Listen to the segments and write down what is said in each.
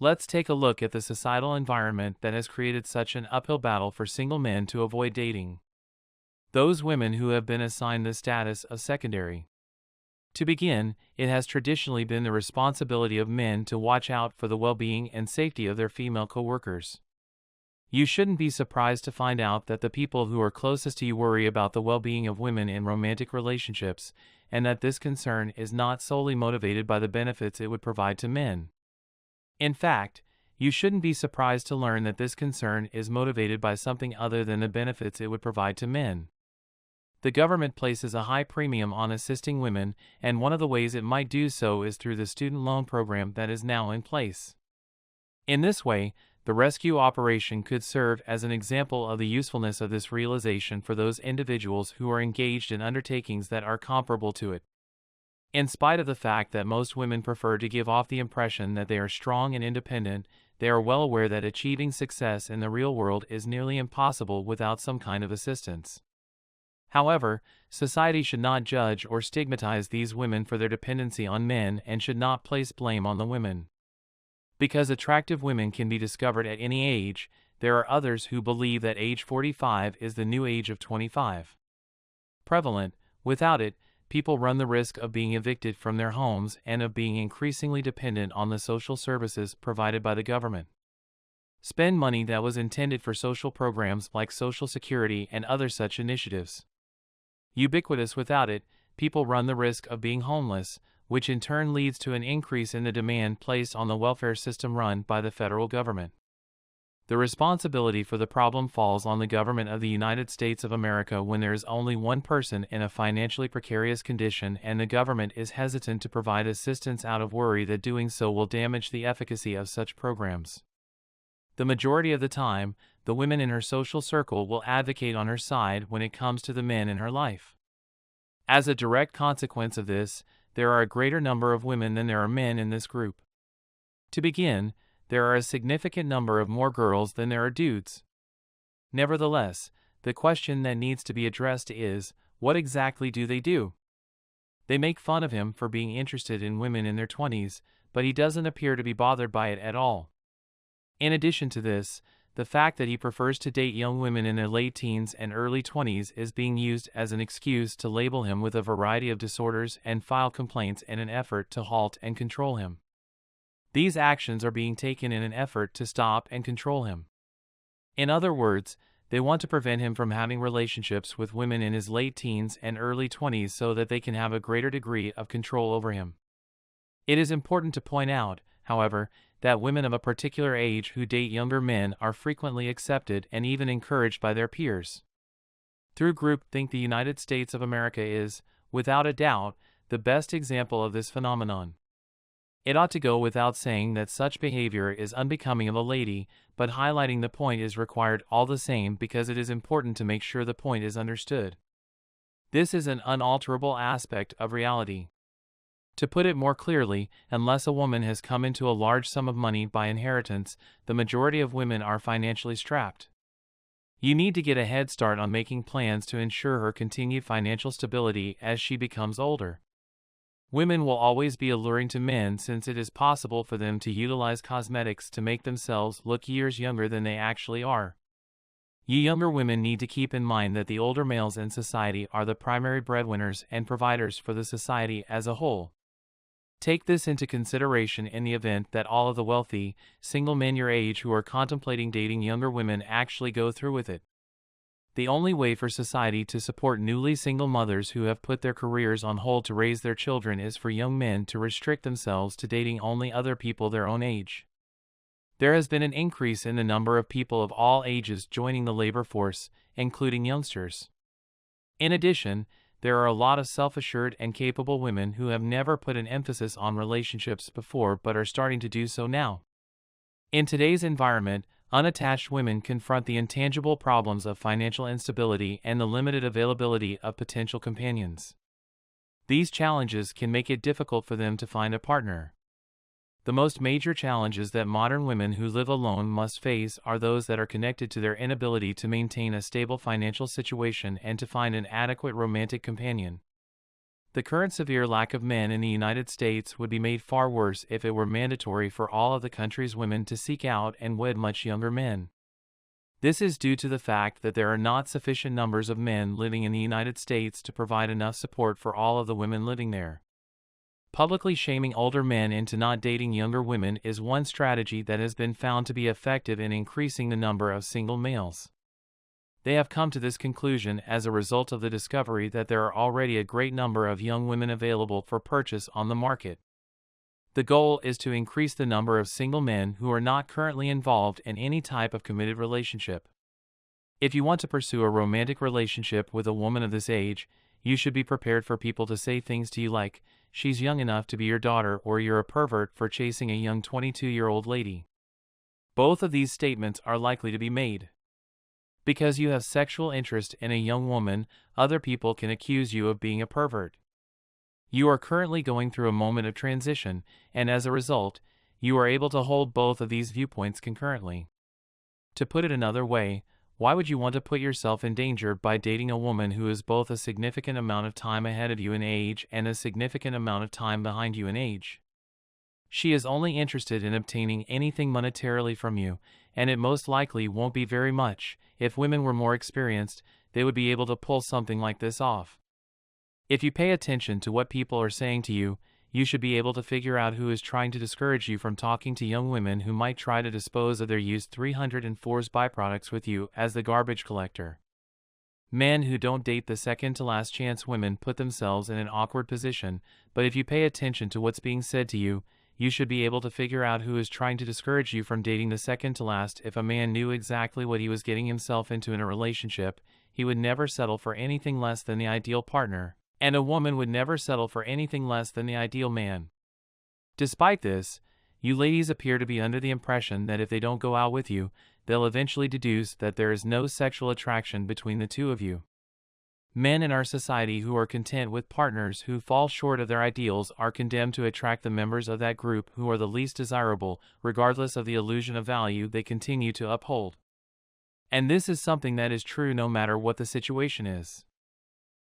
Let's take a look at the societal environment that has created such an uphill battle for single men to avoid dating. Those women who have been assigned the status of secondary. To begin, it has traditionally been the responsibility of men to watch out for the well-being and safety of their female co-workers. You shouldn't be surprised to find out that the people who are closest to you worry about the well-being of women in romantic relationships, and that this concern is not solely motivated by the benefits it would provide to men. In fact, you shouldn't be surprised to learn that this concern is motivated by something other than the benefits it would provide to men. The government places a high premium on assisting women, and one of the ways it might do so is through the student loan program that is now in place. In this way, the rescue operation could serve as an example of the usefulness of this realization for those individuals who are engaged in undertakings that are comparable to it. In spite of the fact that most women prefer to give off the impression that they are strong and independent, they are well aware that achieving success in the real world is nearly impossible without some kind of assistance. However, society should not judge or stigmatize these women for their dependency on men and should not place blame on the women. Because attractive women can be discovered at any age, there are others who believe that age 45 is the new age of 25. Prevalent, without it, people run the risk of being evicted from their homes and of being increasingly dependent on the social services provided by the government. Spend money that was intended for social programs like Social Security and other such initiatives. Ubiquitous without it, people run the risk of being homeless, which in turn leads to an increase in the demand placed on the welfare system run by the federal government. The responsibility for the problem falls on the government of the United States of America when there is only one person in a financially precarious condition and the government is hesitant to provide assistance out of worry that doing so will damage the efficacy of such programs. The majority of the time, the women in her social circle will advocate on her side when it comes to the men in her life. As a direct consequence of this, there are a greater number of women than there are men in this group. To begin, there are a significant number of more girls than there are dudes. Nevertheless, the question that needs to be addressed is, what exactly do they do? They make fun of him for being interested in women in their 20s, but he doesn't appear to be bothered by it at all. In addition to this, the fact that he prefers to date young women in their late teens and early 20s is being used as an excuse to label him with a variety of disorders and file complaints in an effort to halt and control him. These actions are being taken in an effort to stop and control him. In other words, they want to prevent him from having relationships with women in his late teens and early 20s so that they can have a greater degree of control over him. It is important to point out, however, that women of a particular age who date younger men are frequently accepted and even encouraged by their peers. Through groupthink, the United States of America is, without a doubt, the best example of this phenomenon. It ought to go without saying that such behavior is unbecoming of a lady, but highlighting the point is required all the same because it is important to make sure the point is understood. This is an unalterable aspect of reality. To put it more clearly, unless a woman has come into a large sum of money by inheritance, the majority of women are financially strapped. You need to get a head start on making plans to ensure her continued financial stability as she becomes older. Women will always be alluring to men since it is possible for them to utilize cosmetics to make themselves look years younger than they actually are. You younger women need to keep in mind that the older males in society are the primary breadwinners and providers for the society as a whole. Take this into consideration in the event that all of the wealthy, single men your age who are contemplating dating younger women actually go through with it. The only way for society to support newly single mothers who have put their careers on hold to raise their children is for young men to restrict themselves to dating only other people their own age. There has been an increase in the number of people of all ages joining the labor force, including youngsters. In addition, there are a lot of self-assured and capable women who have never put an emphasis on relationships before but are starting to do so now. In today's environment, unattached women confront the intangible problems of financial instability and the limited availability of potential companions. These challenges can make it difficult for them to find a partner. The most major challenges that modern women who live alone must face are those that are connected to their inability to maintain a stable financial situation and to find an adequate romantic companion. The current severe lack of men in the United States would be made far worse if it were mandatory for all of the country's women to seek out and wed much younger men. This is due to the fact that there are not sufficient numbers of men living in the United States to provide enough support for all of the women living there. Publicly shaming older men into not dating younger women is one strategy that has been found to be effective in increasing the number of single males. They have come to this conclusion as a result of the discovery that there are already a great number of young women available for purchase on the market. The goal is to increase the number of single men who are not currently involved in any type of committed relationship. If you want to pursue a romantic relationship with a woman of this age, you should be prepared for people to say things to you like, "She's young enough to be your daughter," or "You're a pervert for chasing a young 22-year-old lady." Both of these statements are likely to be made. Because you have sexual interest in a young woman, other people can accuse you of being a pervert. You are currently going through a moment of transition, and as a result, you are able to hold both of these viewpoints concurrently. To put it another way, why would you want to put yourself in danger by dating a woman who is both a significant amount of time ahead of you in age and a significant amount of time behind you in age? She is only interested in obtaining anything monetarily from you, and it most likely won't be very much. If women were more experienced, they would be able to pull something like this off. If you pay attention to what people are saying to you, you should be able to figure out who is trying to discourage you from talking to young women who might try to dispose of their used 304's byproducts with you as the garbage collector. Men who don't date the second-to-last chance women put themselves in an awkward position, but if you pay attention to what's being said to you, you should be able to figure out who is trying to discourage you from dating the second to last. If a man knew exactly what he was getting himself into in a relationship, he would never settle for anything less than the ideal partner, and a woman would never settle for anything less than the ideal man. Despite this, you ladies appear to be under the impression that if they don't go out with you, they'll eventually deduce that there is no sexual attraction between the two of you. Men in our society who are content with partners who fall short of their ideals are condemned to attract the members of that group who are the least desirable, regardless of the illusion of value they continue to uphold. And this is something that is true no matter what the situation is.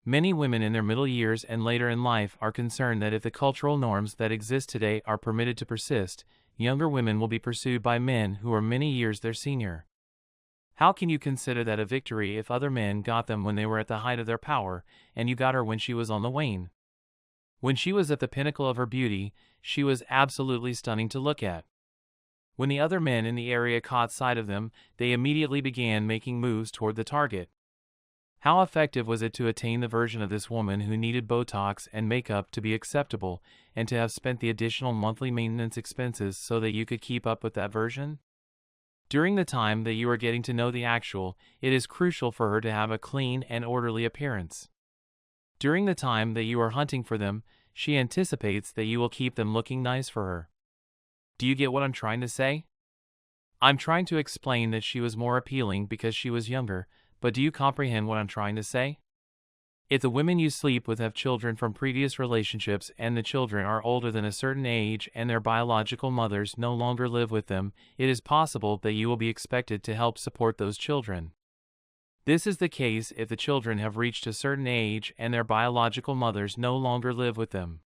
Many women in their middle years and later in life are concerned that if the cultural norms that exist today are permitted to persist, younger women will be pursued by men who are many years their senior. How can you consider that a victory if other men got them when they were at the height of their power, and you got her when she was on the wane? When she was at the pinnacle of her beauty, she was absolutely stunning to look at. When the other men in the area caught sight of them, they immediately began making moves toward the target. How effective was it to attain the version of this woman who needed Botox and makeup to be acceptable, and to have spent the additional monthly maintenance expenses so that you could keep up with that version? During the time that you are getting to know the actual, it is crucial for her to have a clean and orderly appearance. During the time that you are hunting for them, she anticipates that you will keep them looking nice for her. Do you get what I'm trying to say? I'm trying to explain that she was more appealing because she was younger, but do you comprehend what I'm trying to say? If the women you sleep with have children from previous relationships and the children are older than a certain age and their biological mothers no longer live with them, it is possible that you will be expected to help support those children. This is the case if the children have reached a certain age and their biological mothers no longer live with them.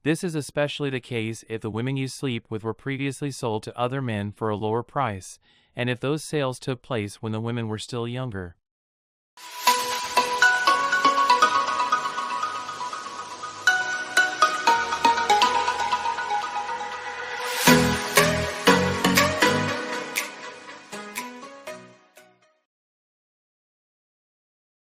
This is especially the case if the women you sleep with were previously sold to other men for a lower price, and if those sales took place when the women were still younger.